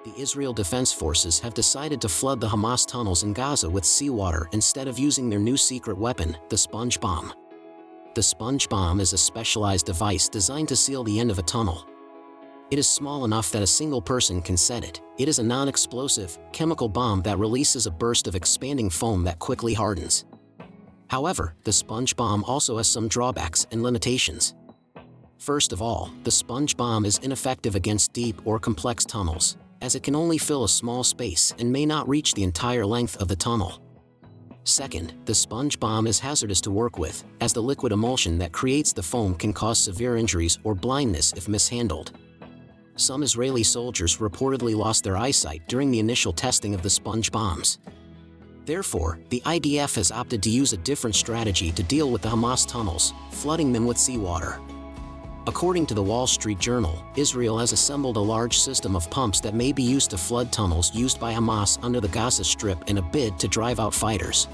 The Israel Defense Forces have decided to flood the Hamas tunnels in Gaza with seawater instead of using their new secret weapon, the sponge bomb. The sponge bomb is a specialized device designed to seal the end of a tunnel. It is small enough that a single person can set it. It is a non-explosive, chemical bomb that releases a burst of expanding foam that quickly hardens. However, the sponge bomb also has some drawbacks and limitations. First of all, the sponge bomb is ineffective against deep or complex tunnels, as it can only fill a small space and may not reach the entire length of the tunnel. Second, the sponge bomb is hazardous to work with, as the liquid emulsion that creates the foam can cause severe injuries or blindness if mishandled. Some Israeli soldiers reportedly lost their eyesight during the initial testing of the sponge bombs. Therefore, the IDF has opted to use a different strategy to deal with the Hamas tunnels, flooding them with seawater. According to the Wall Street Journal, Israel has assembled a large system of pumps that may be used to flood tunnels used by Hamas under the Gaza Strip in a bid to drive out fighters.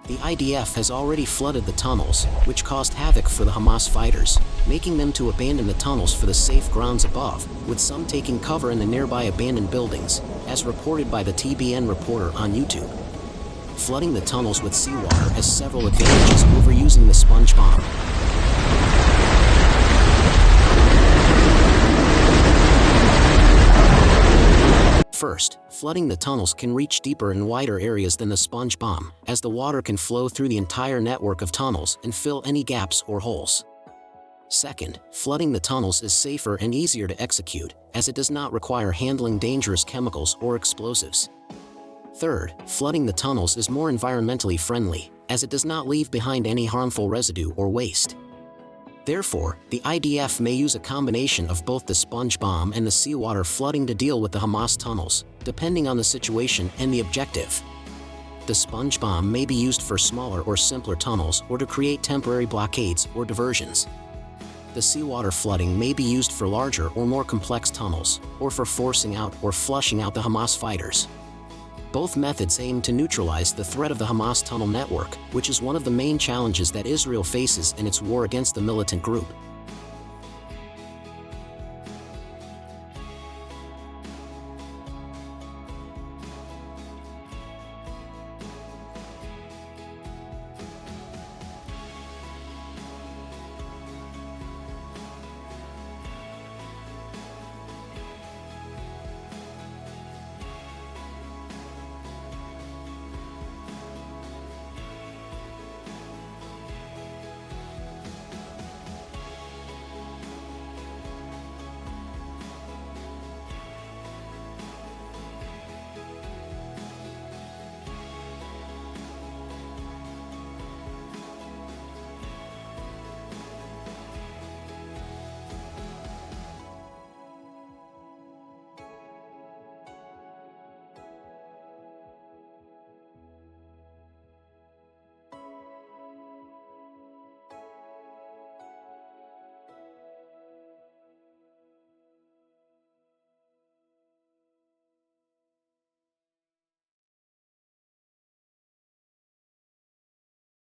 The IDF has already flooded the tunnels, which caused havoc for the Hamas fighters, making them to abandon the tunnels for the safe grounds above, with some taking cover in the nearby abandoned buildings, as reported by the TBN reporter on YouTube. Flooding the tunnels with seawater has several advantages over using the sponge bomb. First, flooding the tunnels can reach deeper and wider areas than the sponge bomb, as the water can flow through the entire network of tunnels and fill any gaps or holes. Second, flooding the tunnels is safer and easier to execute, as it does not require handling dangerous chemicals or explosives. Third, flooding the tunnels is more environmentally friendly, as it does not leave behind any harmful residue or waste. Therefore, the IDF may use a combination of both the sponge bomb and the seawater flooding to deal with the Hamas tunnels, depending on the situation and the objective. The sponge bomb may be used for smaller or simpler tunnels or to create temporary blockades or diversions. The seawater flooding may be used for larger or more complex tunnels, or for forcing out or flushing out the Hamas fighters. Both methods aim to neutralize the threat of the Hamas tunnel network, which is one of the main challenges that Israel faces in its war against the militant group.